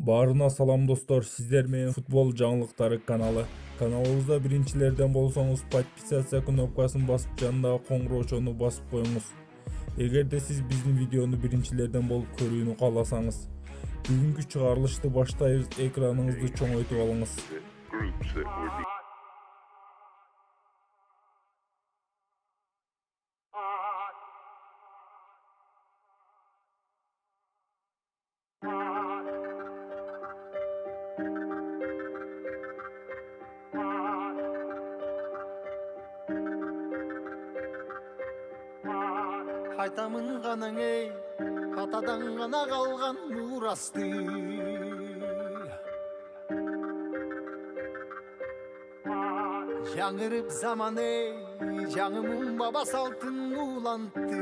Баарына салам достор, сиздер менен футбол жаңылыктары каналы. Каналыбызда биринчилерден болсоңуз подписация кнопкасын басып жанындагы коңгуроочону басып коюңуз. Эгерде сиз биздин видеону биринчилерден болуп көрүүнү кааласаңыз, бүгүнкү чыгарылышты баштайбыз. Экраныңызды чоңойтуп алыңыз. Айтамын ғанаң ей, атадан ғана қалған мурасты. Жаңырып заман ей, жаңымын баба салтын улантты.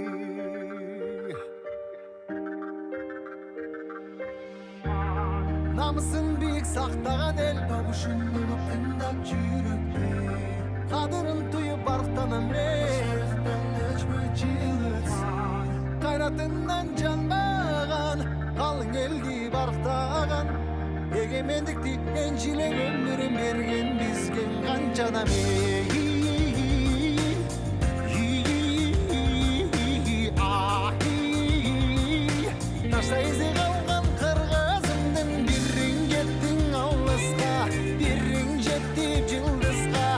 Намысын биік сақтаған ел, бабушын ұлып тыңдап жүрікті. Қадырын тұйып барқтанам ей, қайратынан жанбаған, қалың елді барықтаған. Егемендікті еншілеп өмірін берген бізген қаншадам Ташта ізі қалған қырғызымдың бірін кеттің ауылысқа, бірін жеттіп жылдызға,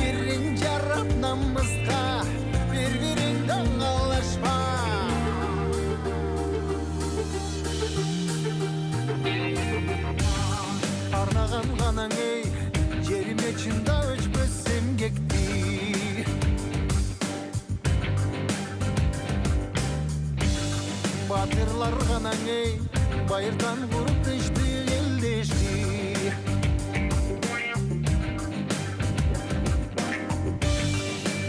бірін жарап намысқа, бір-біріңді аңғалашпа. Арнаған ғанаң ей, жеріме чында өшпөссем кекті. Батырлар ғанаң ей, байырдан құрып тышты елдешті.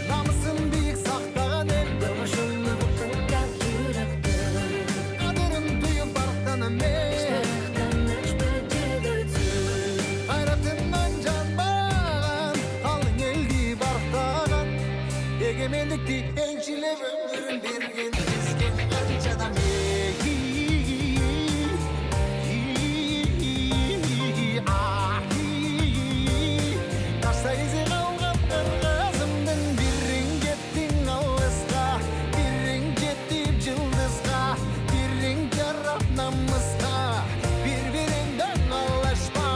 Намысын биік сақтаған ел, дымышылы бұқтыңдап жүрікті. Қадырын тұйып барықтанам ей, егемендікті еншілеп өмірін берген бізген қаншадам Ташта ізі қалған қырғызымдың бірін кеттің алысқа, бірін жеттіп жылдызға, бірін жарап намысқа, бір-біріңді аңғалашпа.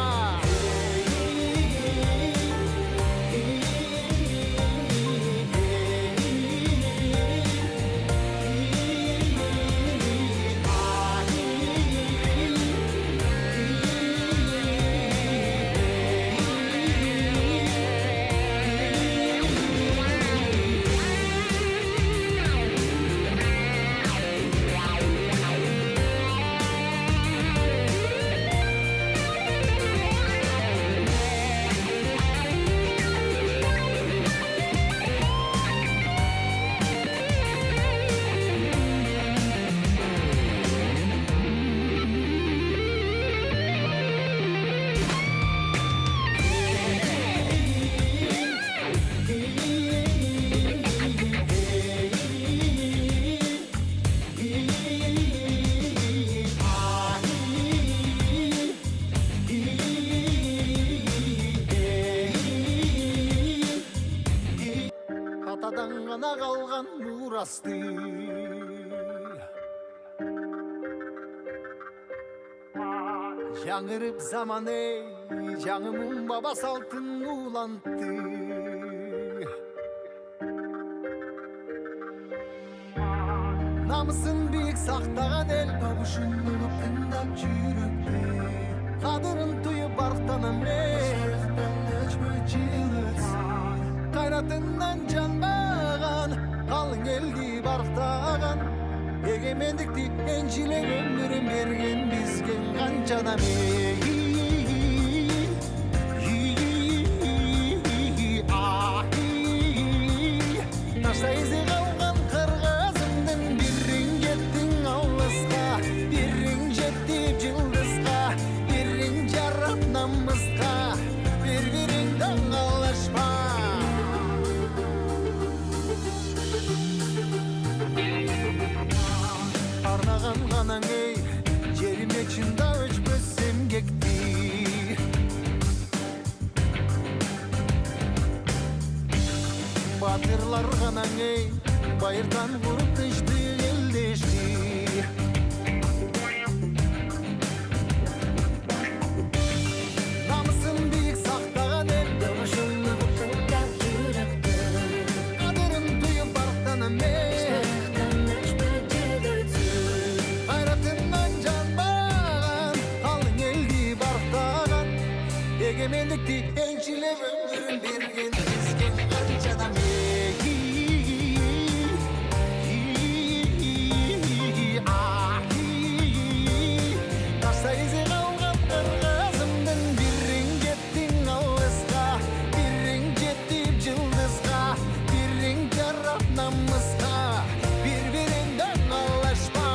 Атадан ғана қалған мурасты. Жаңырып заман ей, жаңымын баба салтын улантты. Намысын биік сақтаған ел, бабушын ұлып тыңдап жүрікті. Қадырын тұйып барықтанам ей, қайратынан жанбаған, қалың елді барықтаған. Егемендікті еншілеп өмірін берген бізген қаншадам Ташта ізі қалған қырғызымдың бірін кеттің ауылысқа, бірін жеттіп жылдызға, бірін жарап намысқа, бір-біріңді аңғалашпа. Арнаған ғанаң ей, жеріме чында өшпөссем кекті. Bayırdan vurup kıştı eldeşti. Намысын биік сақтаған ел Дауышылығы тыңдап жүректі Қадірін түйіп барықтан емес Қайратынан жанбаған Қалың елді барықтаған Егемендікті еншілеп өмірін берген Бізге қанша адам Тастайызы қалған қырғызымдың Бірің кеттің алысқа Бірің жетіп жылдызға Бірің жарап намысқа Бір-біріңдің алашпа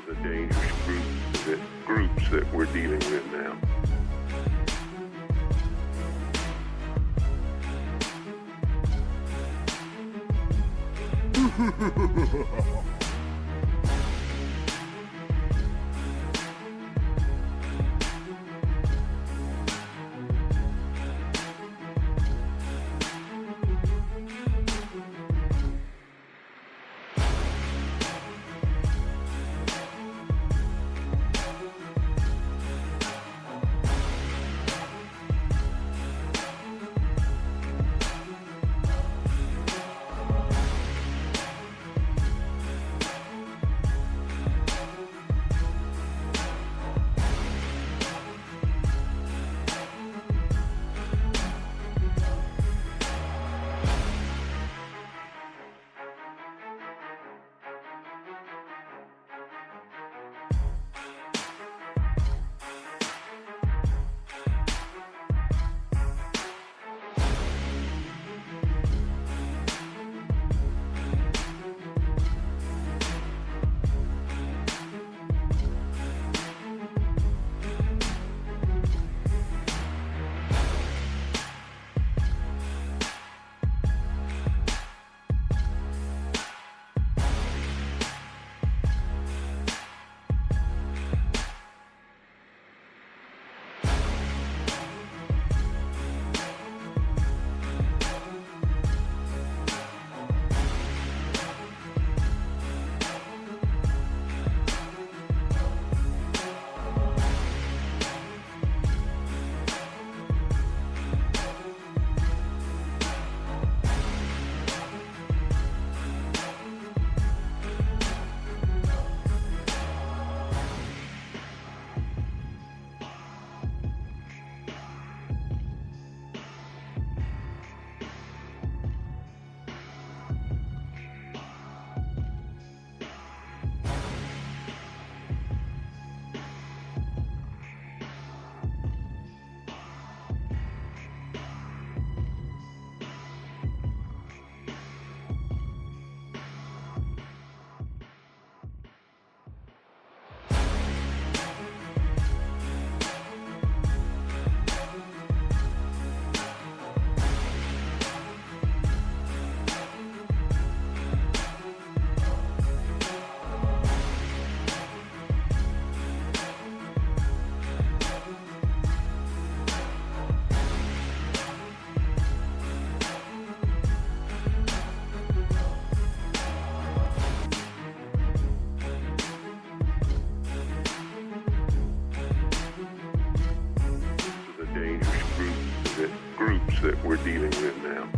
The dangerous groups that we're dealing with now. we're dealing with now.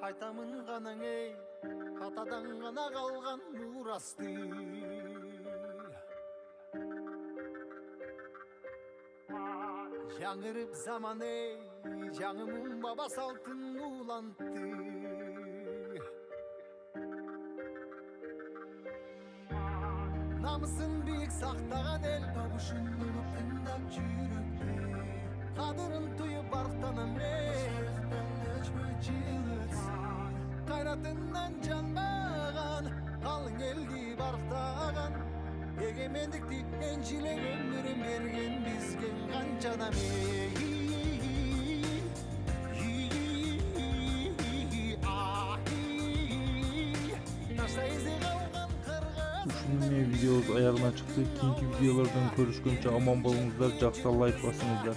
Айтамын ғанаң ей, атадан ғана қалған мурасты. Жаңырып заман ей, жаңымын баба салтын улантты. Намысын биік сақтаған ел, табышын ұлып тыңдап жүріпті. Қадырын түйіп барықтанам ей, қайратынан жанбаған, қалың елді барықтаған. Егемендікті еншілеп өмірін берген бізген қаншадам Ушундай видеобуз аягына чыкты. Кийинки видеолордон көрүшкөнчө аман болуңуздар, жакшы лайк басыңыздар.